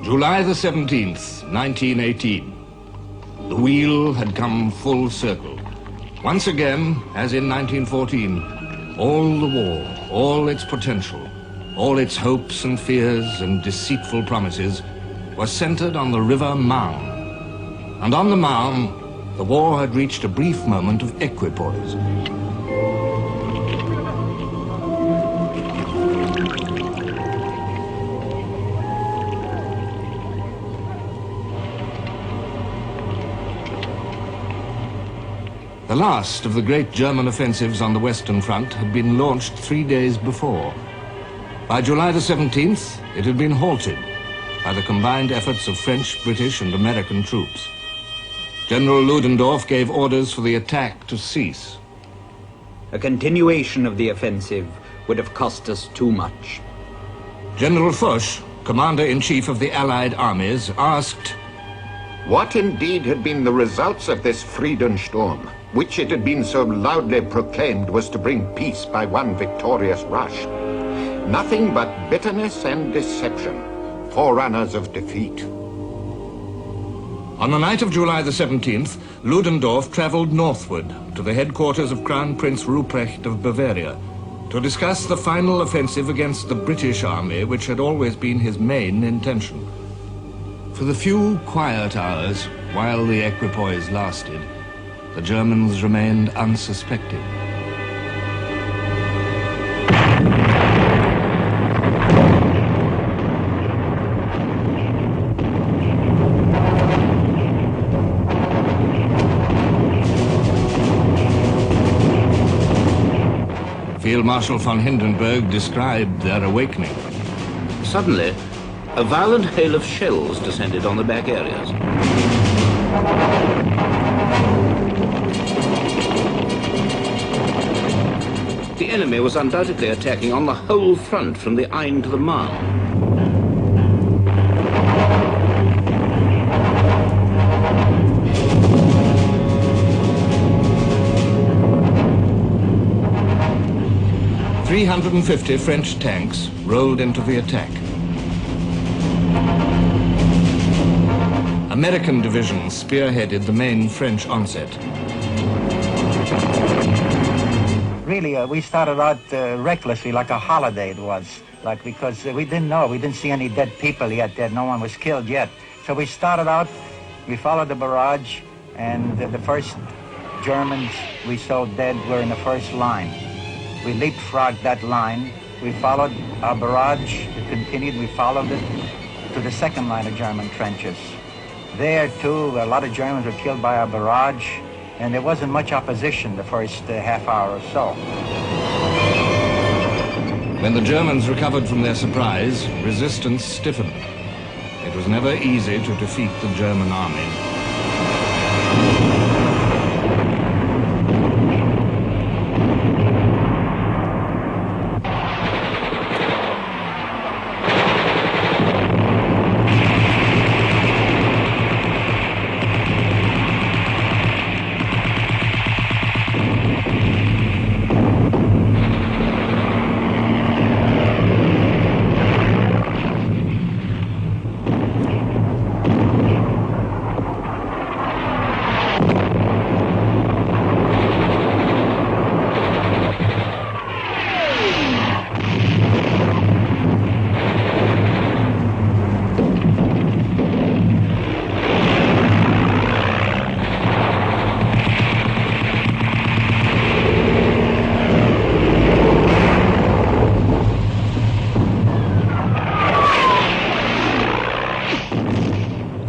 July the 17th, 1918. The wheel had come full circle. Once again, as in 1914, all the war, all its potential, all its hopes and fears and deceitful promises was centered on the river Marne. And on the Marne, the war had reached a brief moment of equipoise. The last of the great German offensives on the Western Front had been launched 3 days before. By July the 17th, it had been halted by the combined efforts of French, British, and American troops. General Ludendorff gave orders for the attack to cease. A continuation of the offensive would have cost us too much. General Foch, Commander-in-Chief of the Allied armies, asked, what indeed had been the results of this Friedensturm, which it had been so loudly proclaimed was to bring peace by one victorious rush? Nothing but bitterness and deception, forerunners of defeat. On the night of July the 17th, Ludendorff traveled northward to the headquarters of Crown Prince Ruprecht of Bavaria to discuss the final offensive against the British army, which had always been his main intention. For the few quiet hours while the equipoise lasted, the Germans remained unsuspecting. Field Marshal von Hindenburg described their awakening. Suddenly, a violent hail of shells descended on the back areas. The enemy was undoubtedly attacking on the whole front from the Aisne to the Marne. 350 French tanks rolled into the attack. American divisions spearheaded the main French onset. Really, we started out recklessly, like a holiday it was, because we didn't see any dead people yet, no one was killed yet. So we started out, we followed the barrage, and the first Germans we saw dead were in the first line. We leapfrogged that line, we followed our barrage, it continued, we followed it to the second line of German trenches. There too, a lot of Germans were killed by our barrage, and there wasn't much opposition the first half hour or so. When the Germans recovered from their surprise, resistance stiffened. It was never easy to defeat the German army.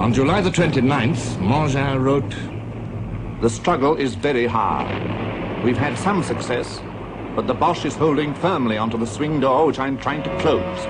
On July the 29th, Mangin wrote, "The struggle is very hard. We've had some success, but the Boche is holding firmly onto the swing door which I'm trying to close."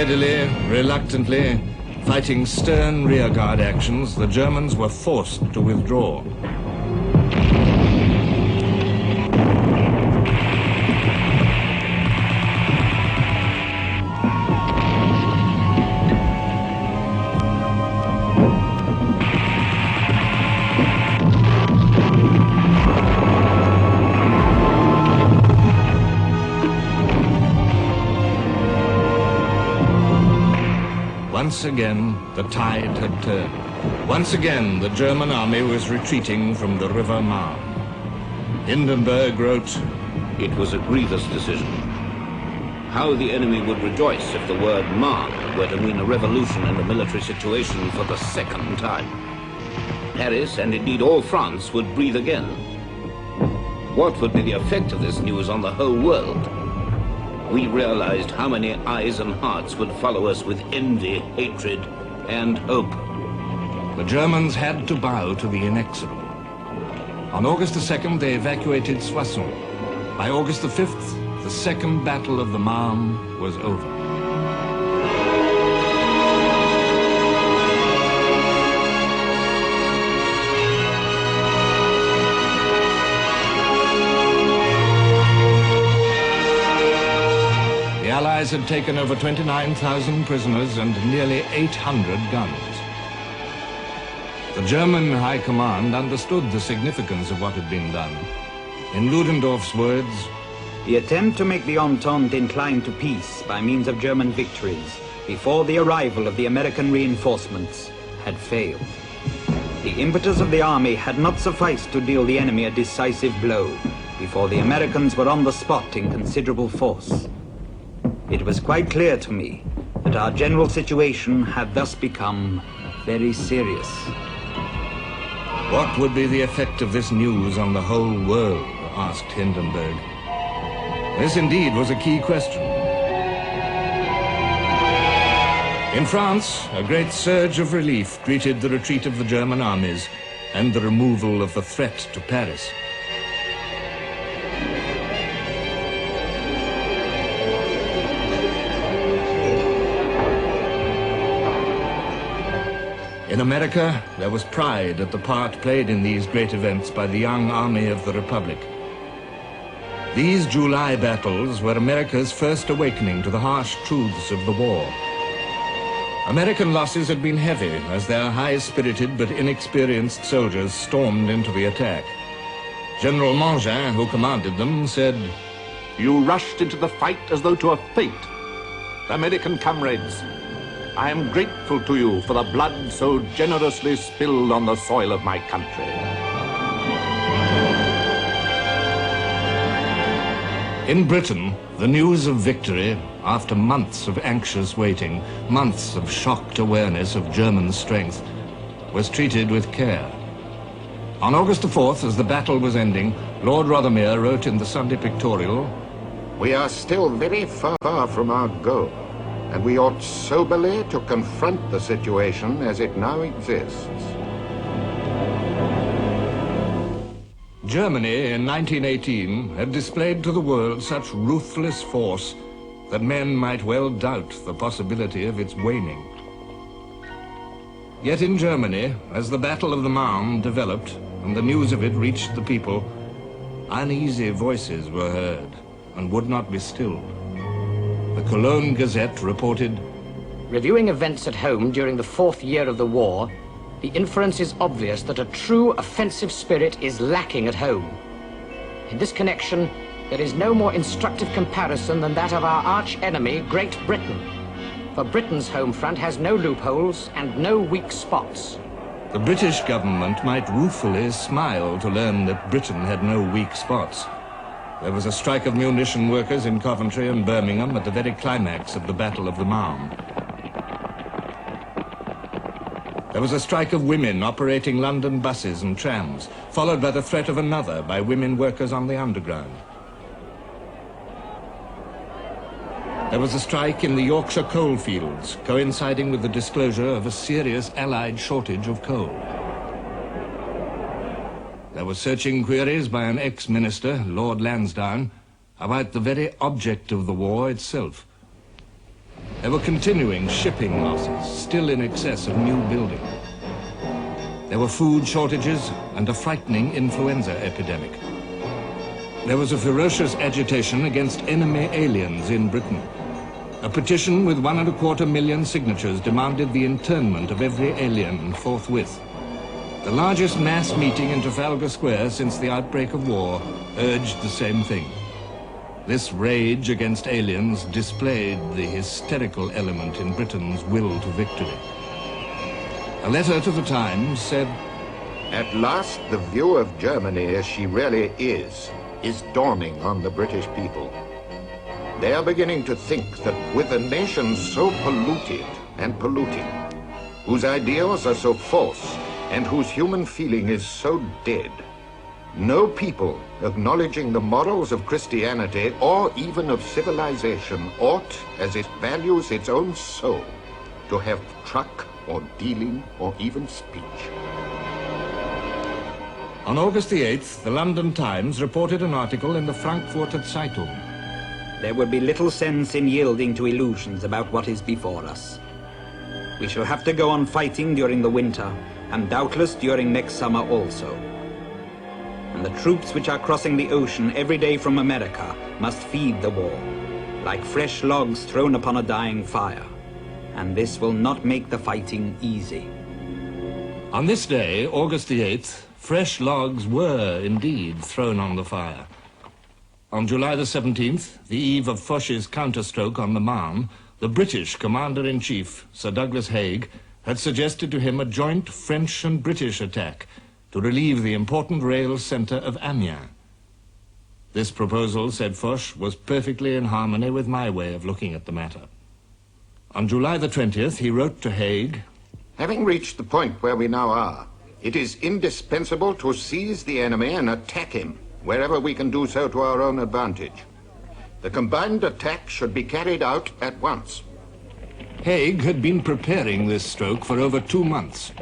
Steadily, reluctantly, fighting stern rearguard actions, the Germans were forced to withdraw. Once again, the tide had turned. Once again, the German army was retreating from the River Marne. Hindenburg wrote, It was a grievous decision. How the enemy would rejoice if the word Marne were to mean a revolution in the military situation for the second time. Paris, and indeed all France, would breathe again. What would be the effect of this news on the whole world? We realized how many eyes and hearts would follow us with envy, hatred, and hope. the Germans had to bow to the inexorable. On August the 2nd, they evacuated Soissons. By August the 5th, the Second Battle of the Marne was over. The Allies had taken over 29,000 prisoners and nearly 800 guns. The German High Command understood the significance of what had been done. In Ludendorff's words, The attempt to make the Entente incline to peace by means of German victories before the arrival of the American reinforcements had failed. The impetus of the army had not sufficed to deal the enemy a decisive blow before the Americans were on the spot in considerable force. It was quite clear to me that our general situation had thus become very serious. what would be the effect of this news on the whole world? Asked Hindenburg. This indeed was a key question. In France, a great surge of relief greeted the retreat of the German armies and the removal of the threat to Paris. In America, there was pride at the part played in these great events by the young army of the Republic. These July battles were America's first awakening to the harsh truths of the war. American losses had been heavy as their high-spirited but inexperienced soldiers stormed into the attack. General Mangin, who commanded them, said, You rushed into the fight as though to a fate. American comrades, I am grateful to you for the blood so generously spilled on the soil of my country. In Britain, the news of victory, after months of anxious waiting, months of shocked awareness of German strength, was treated with care. On August the 4th, as the battle was ending, Lord Rothermere wrote in the Sunday Pictorial, We are still very far from our goal, and we ought soberly to confront the situation as it now exists. Germany in 1918 had displayed to the world such ruthless force that men might well doubt the possibility of its waning. Yet in Germany, as the Battle of the Marne developed and the news of it reached the people, uneasy voices were heard and would not be stilled. The Cologne Gazette reported, Reviewing events at home during the 4th year of the war, the inference is obvious that a true offensive spirit is lacking at home. In this connection, there is no more instructive comparison than that of our arch-enemy, Great Britain. For Britain's home front has no loopholes and no weak spots. the British government might ruefully smile to learn that Britain had no weak spots. There was a strike of munition workers in Coventry and Birmingham at the very climax of the Battle of the Marne. There was a strike of women operating London buses and trams, followed by the threat of another by women workers on the Underground. There was a strike in the Yorkshire coalfields, coinciding with the disclosure of a serious Allied shortage of coal. There were searching queries by an ex-minister, Lord Lansdowne, about the very object of the war itself. There were continuing shipping losses, still in excess of new building. There were food shortages and a frightening influenza epidemic. There was a ferocious agitation against enemy aliens in Britain. A petition with 1.25 million signatures demanded the internment of every alien forthwith. The largest mass meeting in Trafalgar Square since the outbreak of war urged the same thing. This rage against aliens displayed the hysterical element in Britain's will to victory. A letter to the Times said, At last, the view of Germany as she really is dawning on the British people. They are beginning to think that with a nation so polluted and polluting, whose ideals are so false, and whose human feeling is so dead, no people acknowledging the morals of Christianity or even of civilization ought, as it values its own soul, to have truck or dealing or even speech. On August the 8th, the London Times reported an article in the Frankfurter Zeitung. There would be little sense in yielding to illusions about what is before us. We shall have to go on fighting during the winter, and doubtless during next summer also. And the troops which are crossing the ocean every day from America must feed the war, like fresh logs thrown upon a dying fire. And this will not make the fighting easy. On this day, August the 8th, fresh logs were indeed thrown on the fire. On July the 17th, the eve of Foch's counterstroke on the Marne, the British Commander-in-Chief, Sir Douglas Haig, had suggested to him a joint French and British attack to relieve the important rail centre of Amiens. This proposal, said Foch, was perfectly in harmony with my way of looking at the matter. On July the 20th, he wrote to Haig, Having reached the point where we now are, it is indispensable to seize the enemy and attack him, wherever we can do so to our own advantage. The combined attack should be carried out at once. Haig had been preparing this stroke for over 2 months.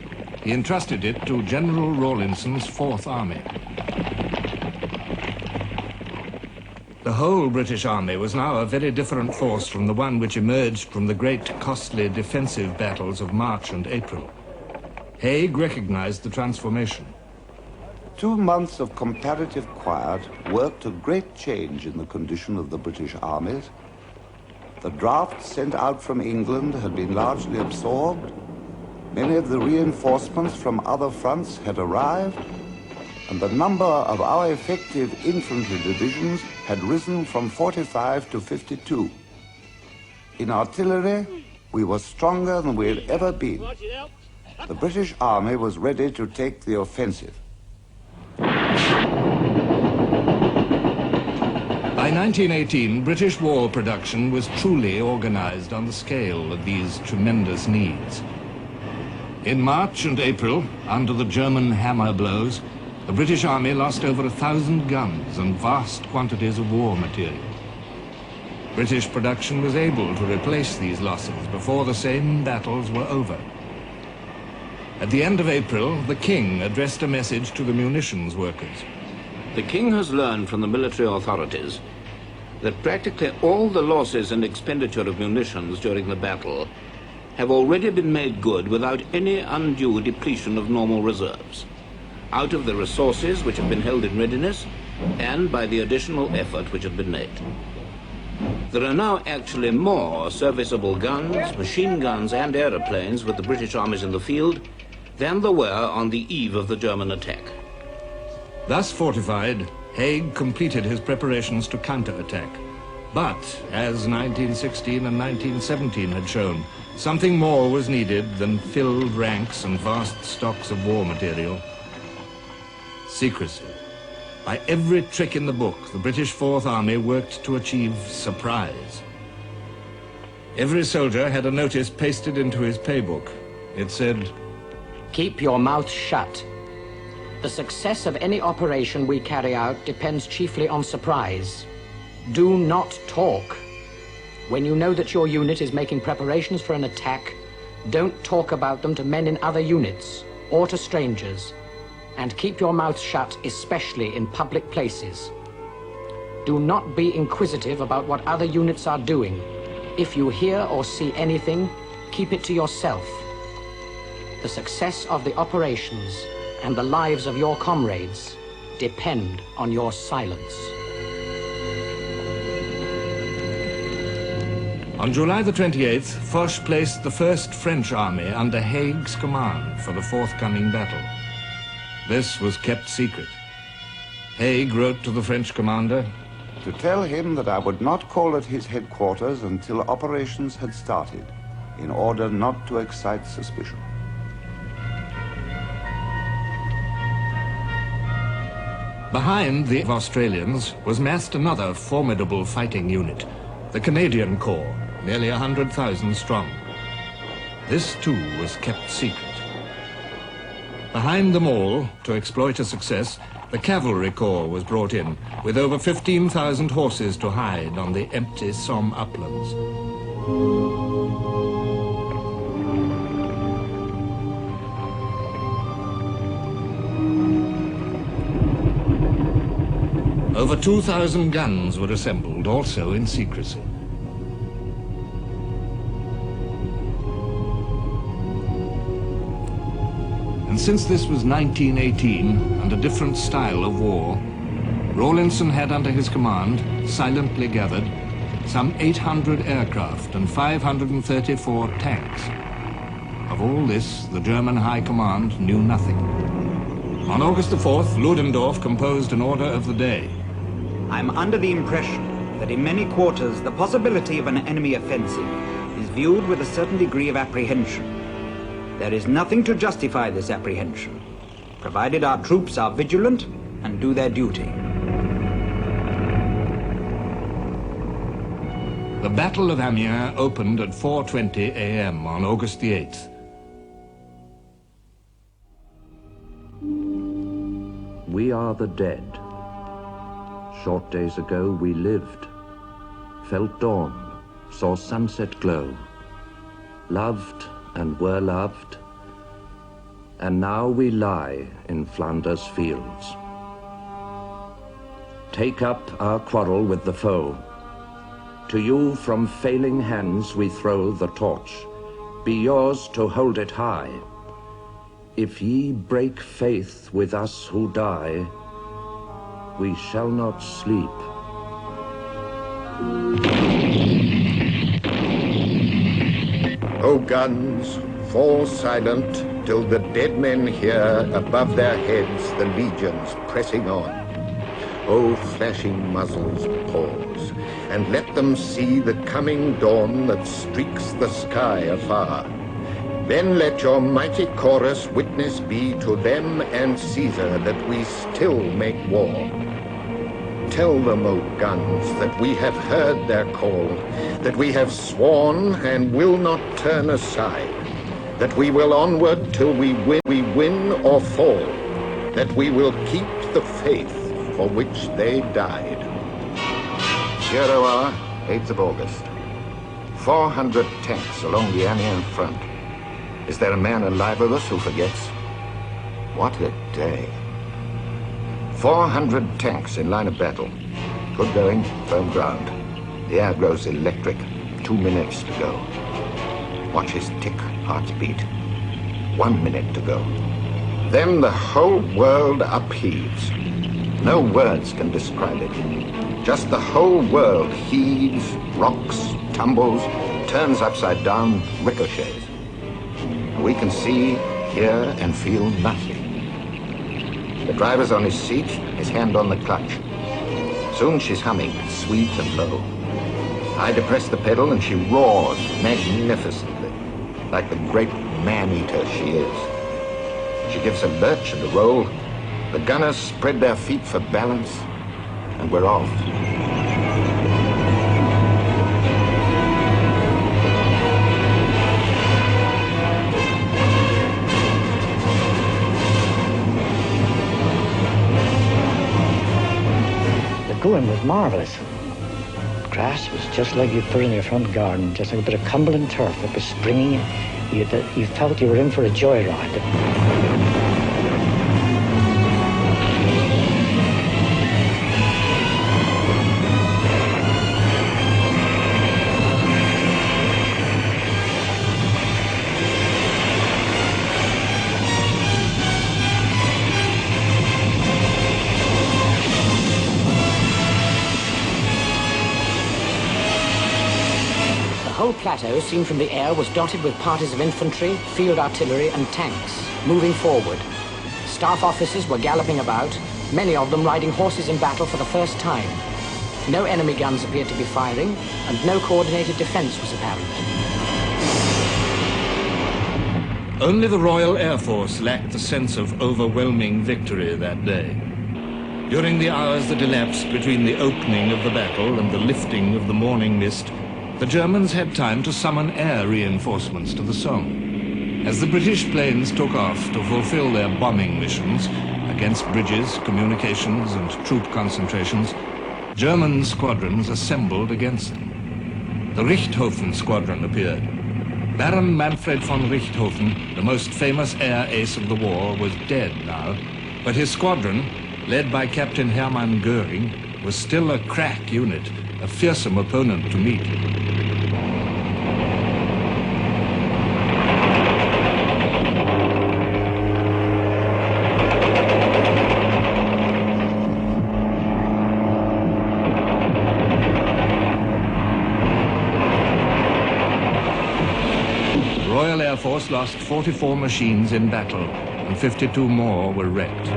He entrusted it to General Rawlinson's Fourth Army. The whole British Army was now a very different force from the one which emerged from the great, costly defensive battles of March and April. Haig recognized the transformation. 2 months of comparative quiet worked a great change in the condition of the British armies. The drafts sent out from England had been largely absorbed. Many of the reinforcements from other fronts had arrived, and the number of our effective infantry divisions had risen from 45 to 52. In artillery, we were stronger than we had ever been. The British Army was ready to take the offensive. By 1918, British war production was truly organized on the scale of these tremendous needs. In March and April, under the German hammer blows, the British Army lost over 1,000 guns and vast quantities of war material. British production was able to replace these losses before the same battles were over. At the end of April, the King addressed a message to the munitions workers. The King has learned from the military authorities that practically all the losses and expenditure of munitions during the battle have already been made good without any undue depletion of normal reserves, out of the resources which have been held in readiness and by the additional effort which had been made. There are now actually more serviceable guns, machine guns and aeroplanes with the British armies in the field than there were on the eve of the German attack. Thus fortified, Haig completed his preparations to counterattack. But, as 1916 and 1917 had shown, something more was needed than filled ranks and vast stocks of war material. Secrecy. By every trick in the book, the British Fourth Army worked to achieve surprise. Every soldier had a notice pasted into his paybook. It said, Keep your mouth shut. The success of any operation we carry out depends chiefly on surprise. Do not talk. When you know that your unit is making preparations for an attack, don't talk about them to men in other units or to strangers. And keep your mouth shut, especially in public places. Do not be inquisitive about what other units are doing. If you hear or see anything, keep it to yourself. The success of the operations and the lives of your comrades depend on your silence. On July the 28th, Foch placed the first French army under Haig's command for the forthcoming battle. This was kept secret. Haig wrote to the French commander, to tell him that I would not call at his headquarters until operations had started, in order not to excite suspicion. Behind the Australians was massed another formidable fighting unit, the Canadian Corps, nearly 100,000 strong. This too was kept secret. Behind them all, to exploit a success, the Cavalry Corps was brought in, with over 15,000 horses to hide on the empty Somme uplands. Over 2,000 guns were assembled, also in secrecy. And since this was 1918 and a different style of war, Rawlinson had under his command, silently gathered, some 800 aircraft and 534 tanks. Of all this, the German High Command knew nothing. On August the 4th, Ludendorff composed an order of the day. I'm under the impression that in many quarters the possibility of an enemy offensive is viewed with a certain degree of apprehension. There is nothing to justify this apprehension, provided our troops are vigilant and do their duty. The Battle of Amiens opened at 4:20 a.m. on August the 8th. We are the dead. Short days ago we lived, felt dawn, saw sunset glow, loved and were loved, and now we lie in Flanders fields. Take up our quarrel with the foe. To you from failing hands we throw the torch. Be yours to hold it high. If ye break faith with us who die, we shall not sleep. O guns, fall silent till the dead men hear above their heads the legions pressing on. O flashing muzzles, pause, and let them see the coming dawn that streaks the sky afar. Then let your mighty chorus witness be to them and Caesar that we still make war. Tell them, O guns, that we have heard their call, that we have sworn and will not turn aside, that we will onward till we win or fall, that we will keep the faith for which they died. 0 hour, 8th of August. 400 tanks along the Amiens front. Is there a man alive of us who forgets? What a day. 400 tanks in line of battle. Good going, firm ground. The air grows electric. 2 minutes to go. Watch his tick, heart's beat. 1 minute to go. Then the whole world upheaves. No words can describe it. Just the whole world heaves, rocks, tumbles, turns upside down, ricochets. We can see, hear, and feel nothing. The driver's on his seat, his hand on the clutch. Soon she's humming, sweet and low. I depress the pedal and she roars magnificently, like the great man-eater she is. She gives a lurch and a roll. The gunners spread their feet for balance, and we're off. Going was marvelous. Grass was just like you'd put in your front garden, just like a bit of Cumberland turf. It was springy. You felt you were in for a joyride. whole plateau, seen from the air, was dotted with parties of infantry, field artillery, and tanks, moving forward. Staff officers were galloping about, many of them riding horses in battle for the first time. No enemy guns appeared to be firing, and no coordinated defense was apparent. Only the Royal Air Force lacked the sense of overwhelming victory that day. During the hours that elapsed between the opening of the battle and the lifting of the morning mist, the Germans had time to summon air reinforcements to the Somme. As the British planes took off to fulfill their bombing missions against bridges, communications, and troop concentrations, German squadrons assembled against them. The Richthofen squadron appeared. Baron Manfred von Richthofen, the most famous air ace of the war, was dead now, but his squadron, led by Captain Hermann Göring, was still a crack unit, a fearsome opponent to meet. Air Force lost 44 machines in battle, and 52 more were wrecked.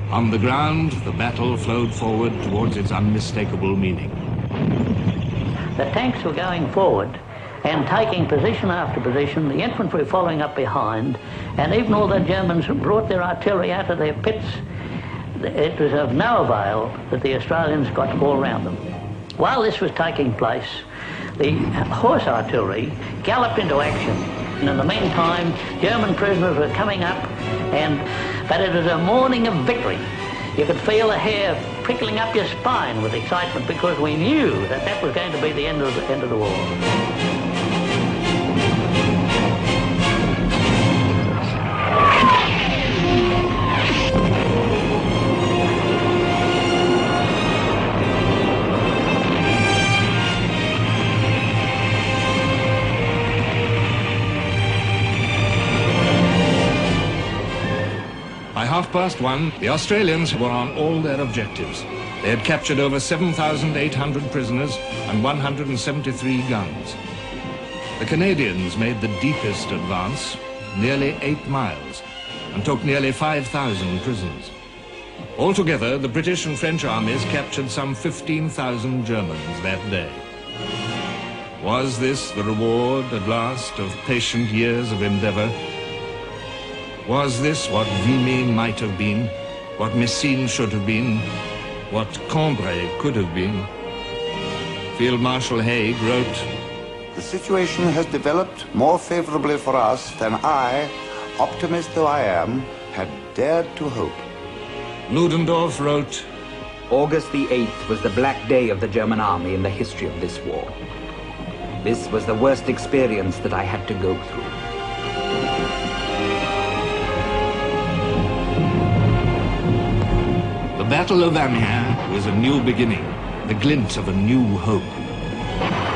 On the ground, the battle flowed forward towards its unmistakable meaning. The tanks were going forward and taking position after position, the infantry following up behind, and even all the Germans brought their artillery out of their pits. It was of no avail that the Australians got all around them. While this was taking place, the horse artillery galloped into action. And in the meantime, German prisoners were coming up, but it was a morning of victory. You could feel the hair prickling up your spine with excitement because we knew that that was going to be the end of the war. By 1:30, the Australians were on all their objectives. They had captured over 7,800 prisoners and 173 guns. The Canadians made the deepest advance, nearly 8 miles, and took nearly 5,000 prisoners. Altogether, the British and French armies captured some 15,000 Germans that day. Was this the reward, at last, of patient years of endeavor? Was this what Vimy might have been, what Messines should have been, what Cambrai could have been? Field Marshal Haig wrote, "The situation has developed more favorably for us than I, optimist though I am, had dared to hope." Ludendorff wrote, August the 8th was the black day of the German army in the history of this war. This was the worst experience that I had to go through. The Battle of Amiens was a new beginning, the glint of a new hope.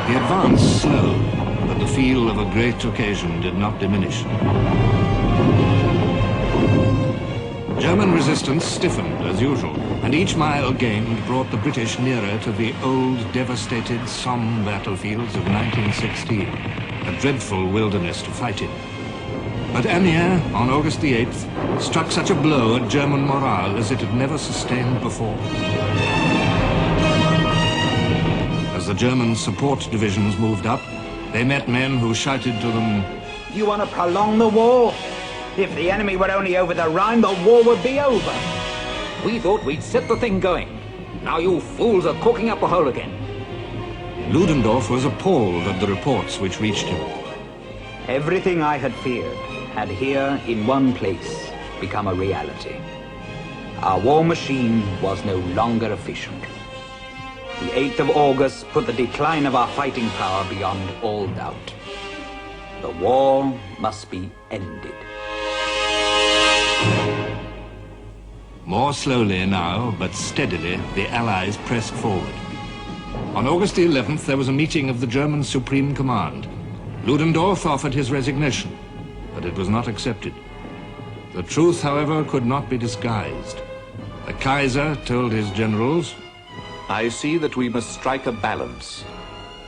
The advance slowed, but the feel of a great occasion did not diminish. German resistance stiffened as usual, and each mile gained brought the British nearer to the old, devastated Somme battlefields of 1916, a dreadful wilderness to fight in. But Amiens, on August the 8th, struck such a blow at German morale as it had never sustained before. As the German support divisions moved up, they met men who shouted to them, "You want to prolong the war? If the enemy were only over the Rhine, the war would be over. We thought we'd set the thing going. Now you fools are corking up the hole again." Ludendorff was appalled at the reports which reached him. Everything I had feared had here, in one place, become a reality. Our war machine was no longer efficient. The 8th of August put the decline of our fighting power beyond all doubt. The war must be ended. More slowly now, but steadily, the Allies pressed forward. On August the 11th, there was a meeting of the German Supreme Command. Ludendorff offered his resignation, but it was not accepted. The truth, however, could not be disguised. The Kaiser told his generals, I see that we must strike a balance.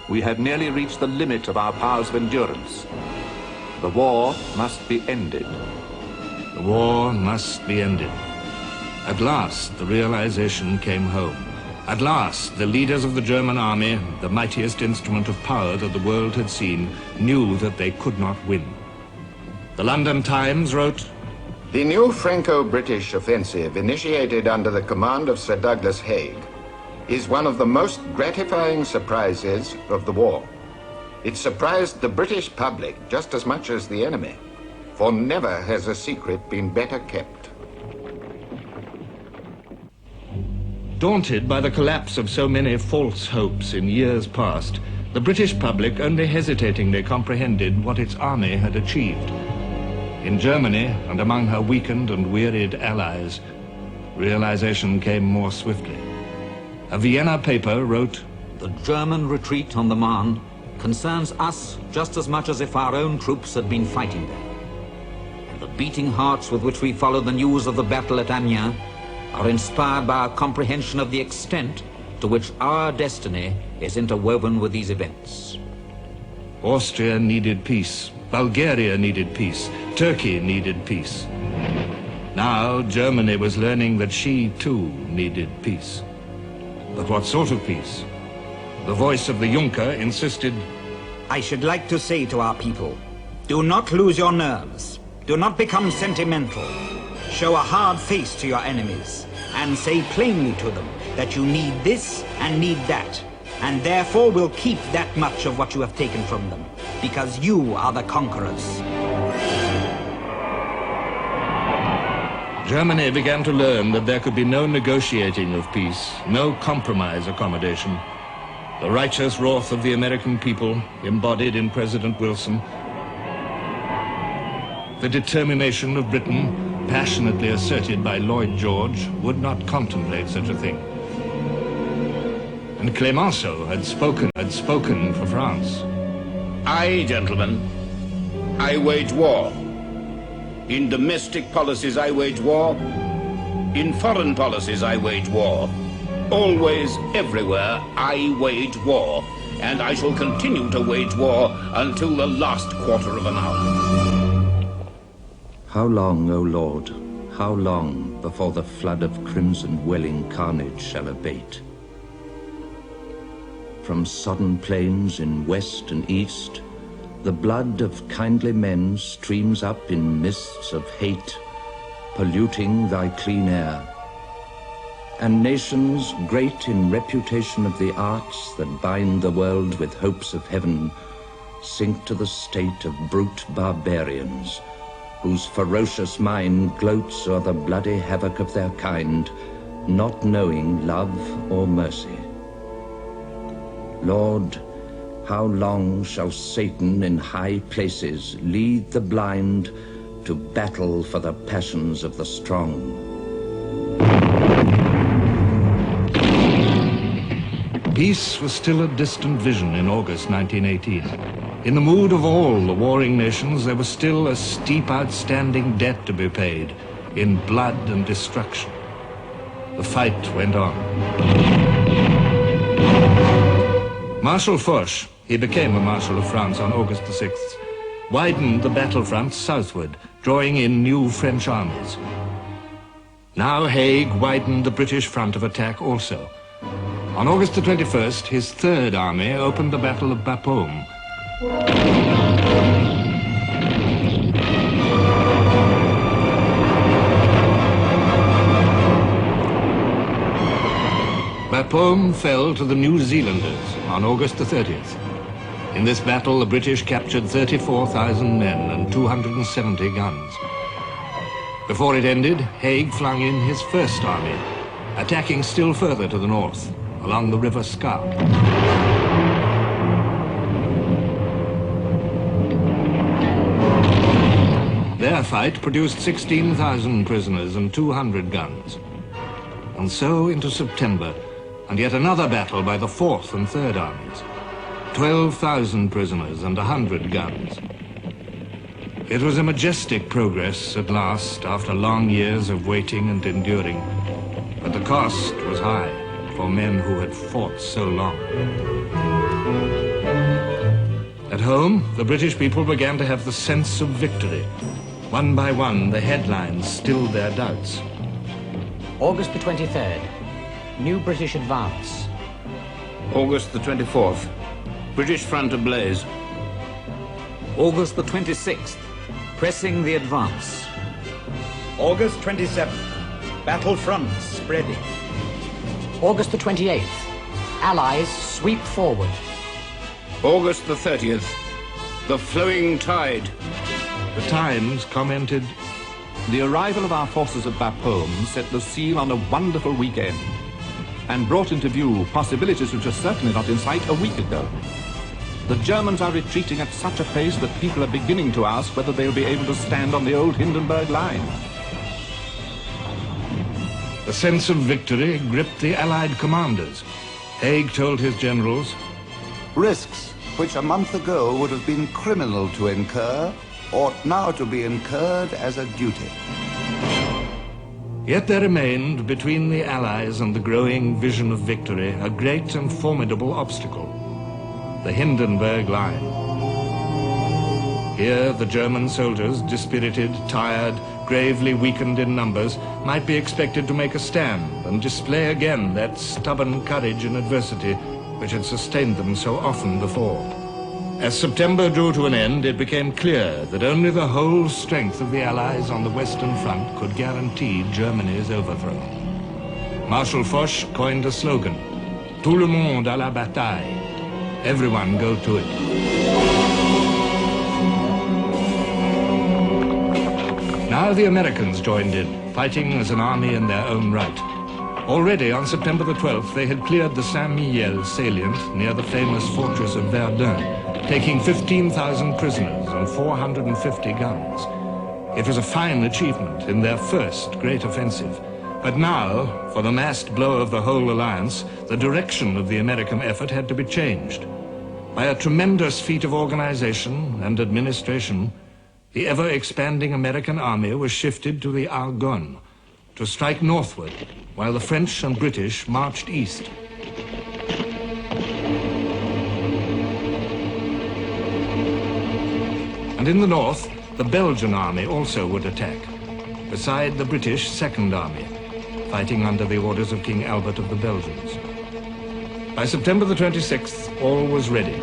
We have nearly reached the limit of our powers of endurance. The war must be ended. The war must be ended. At last, the realization came home. At last, the leaders of the German army, the mightiest instrument of power that the world had seen, knew that they could not win. The London Times wrote, The new Franco-British offensive, initiated under the command of Sir Douglas Haig, is one of the most gratifying surprises of the war. It surprised the British public just as much as the enemy, for never has a secret been better kept. Daunted by the collapse of so many false hopes in years past, the British public only hesitatingly comprehended what its army had achieved. In Germany, and among her weakened and wearied allies, realization came more swiftly. A Vienna paper wrote, The German retreat on the Marne concerns us just as much as if our own troops had been fighting there. And the beating hearts with which we follow the news of the battle at Amiens are inspired by our comprehension of the extent to which our destiny is interwoven with these events. Austria needed peace, Bulgaria needed peace, Turkey needed peace. Now Germany was learning that she too needed peace. But what sort of peace? The voice of the Junker insisted, I should like to say to our people, do not lose your nerves. Do not become sentimental. Show a hard face to your enemies and say plainly to them that you need this and need that, and therefore will keep that much of what you have taken from them, because you are the conquerors. Germany began to learn that there could be no negotiating of peace, no compromise accommodation. The righteous wrath of the American people, embodied in President Wilson, the determination of Britain, passionately asserted by Lloyd George, would not contemplate such a thing. And Clemenceau had spoken for France. I, gentlemen, I wage war. In domestic policies I wage war. In foreign policies I wage war. Always, everywhere, I wage war. And I shall continue to wage war until the last quarter of an hour. How long, O Lord, how long before the flood of crimson welling carnage shall abate? From sodden plains in west and east, the blood of kindly men streams up in mists of hate, polluting thy clean air. And nations great in reputation of the arts that bind the world with hopes of heaven sink to the state of brute barbarians, whose ferocious mind gloats o'er the bloody havoc of their kind, not knowing love or mercy. Lord, how long shall Satan in high places lead the blind to battle for the passions of the strong? Peace was still a distant vision in August 1918. In the mood of all the warring nations, there was still a steep outstanding debt to be paid in blood and destruction. The fight went on. Marshal Foch, he became a Marshal of France on August the 6th, widened the battlefront southward, drawing in new French armies. Now Haig widened the British front of attack also. On August the 21st, his Third Army opened the Battle of Bapaume. Bapaume fell to the New Zealanders on August the 30th. In this battle, the British captured 34,000 men and 270 guns. Before it ended, Haig flung in his first army, attacking still further to the north, along the River Scarpe. Their fight produced 16,000 prisoners and 200 guns. And so into September, and yet another battle by the 4th and 3rd Armies. 12,000 prisoners and 100 guns. It was a majestic progress at last, after long years of waiting and enduring. But the cost was high for men who had fought so long. At home, the British people began to have the sense of victory. One by one, the headlines stilled their doubts. August the 23rd. New British advance. August the 24th. British front ablaze. August the 26th. Pressing the advance. August 27th. Battle front spreading. August the 28th. Allies sweep forward. August the 30th. The flowing tide. The Times commented, The arrival of our forces at Bapaume set the seal on a wonderful weekend and brought into view possibilities which were certainly not in sight a week ago. The Germans are retreating at such a pace that people are beginning to ask whether they'll be able to stand on the old Hindenburg line. The sense of victory gripped the Allied commanders. Haig told his generals, Risks which a month ago would have been criminal to incur ought now to be incurred as a duty. Yet there remained between the Allies and the growing vision of victory a great and formidable obstacle, the Hindenburg Line. Here the German soldiers, dispirited, tired, gravely weakened in numbers, might be expected to make a stand and display again that stubborn courage in adversity which had sustained them so often before. As September drew to an end, it became clear that only the whole strength of the Allies on the Western Front could guarantee Germany's overthrow. Marshal Foch coined a slogan, Tout le monde à la bataille. Everyone go to it. Now the Americans joined in, fighting as an army in their own right. Already on September the 12th, they had cleared the Saint-Mihiel salient near the famous fortress of Verdun, taking 15,000 prisoners and 450 guns. It was a fine achievement in their first great offensive. But now, for the massed blow of the whole alliance, the direction of the American effort had to be changed. By a tremendous feat of organization and administration, the ever-expanding American army was shifted to the Argonne to strike northward, while the French and British marched east. And in the north, the Belgian army also would attack, beside the British Second Army, fighting under the orders of King Albert of the Belgians. By September the 26th, all was ready.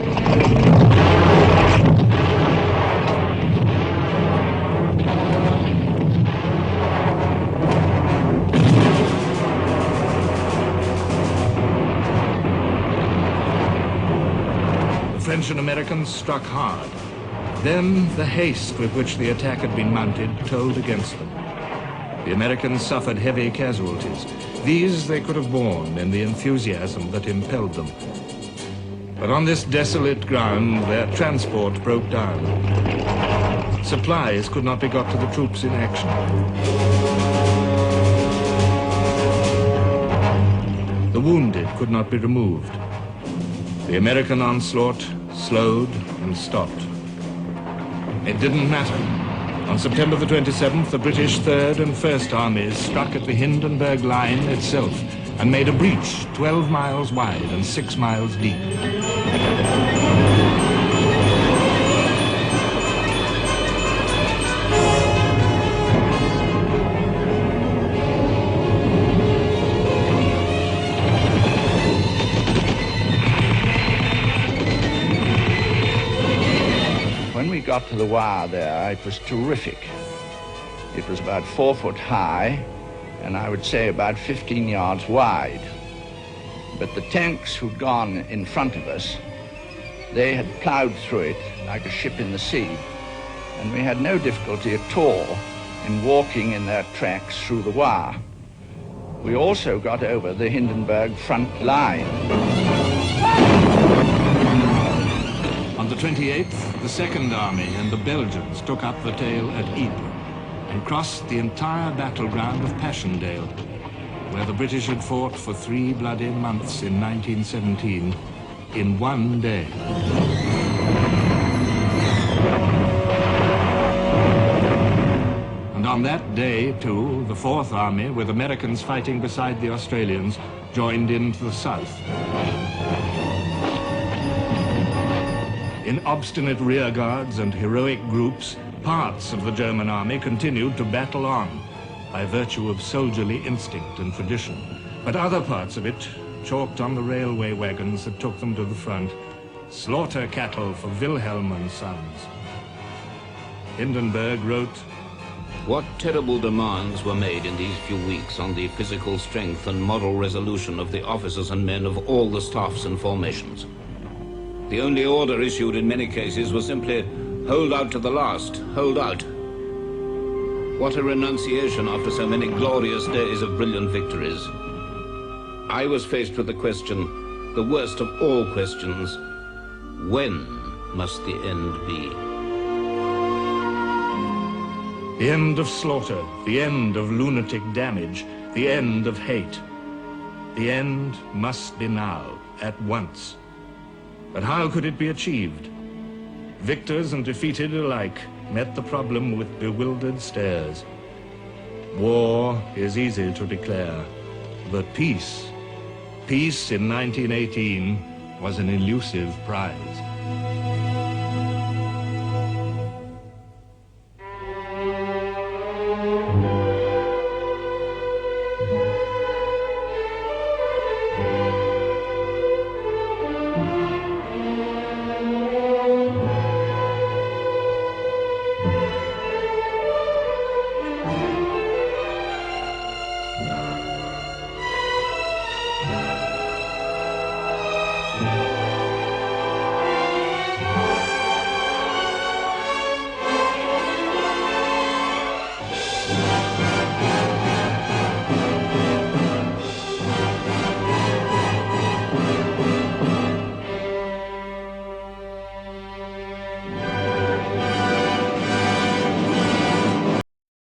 The French and Americans struck hard. Then the haste with which the attack had been mounted told against them. The Americans suffered heavy casualties. These they could have borne in the enthusiasm that impelled them. But on this desolate ground, their transport broke down. Supplies could not be got to the troops in action. The wounded could not be removed. The American onslaught slowed and stopped. It didn't matter. On September the 27th, the British Third and First Armies struck at the Hindenburg Line itself and made a breach 12 miles wide and 6 miles deep. When we got to the wire there, it was terrific. It was about 4 foot high, and I would say about 15 yards wide. But the tanks who'd gone in front of us They had ploughed through it like a ship in the sea, and we had no difficulty at all in walking in their tracks through the wire. We also got over the Hindenburg front line. On the 28th, the Second Army and the Belgians took up the tale at Ypres and crossed the entire battleground of Passchendaele, where the British had fought for 3 bloody months in 1917 in one day. And on that day, too, the Fourth Army, with Americans fighting beside the Australians, joined in to the south. In obstinate rearguards and heroic groups, parts of the German army continued to battle on by virtue of soldierly instinct and tradition. But other parts of it, chalked on the railway wagons that took them to the front, slaughter cattle for Wilhelm and Sons. Hindenburg wrote, What terrible demands were made in these few weeks on the physical strength and moral resolution of the officers and men of all the staffs and formations. The only order issued in many cases was simply, hold out to the last, hold out. What a renunciation after so many glorious days of brilliant victories. I was faced with the question, the worst of all questions, when must the end be? The end of slaughter, the end of lunatic damage, the end of hate. The end must be now, at once. But how could it be achieved? Victors and defeated alike met the problem with bewildered stares. War is easy to declare, but peace in 1918 was an elusive prize.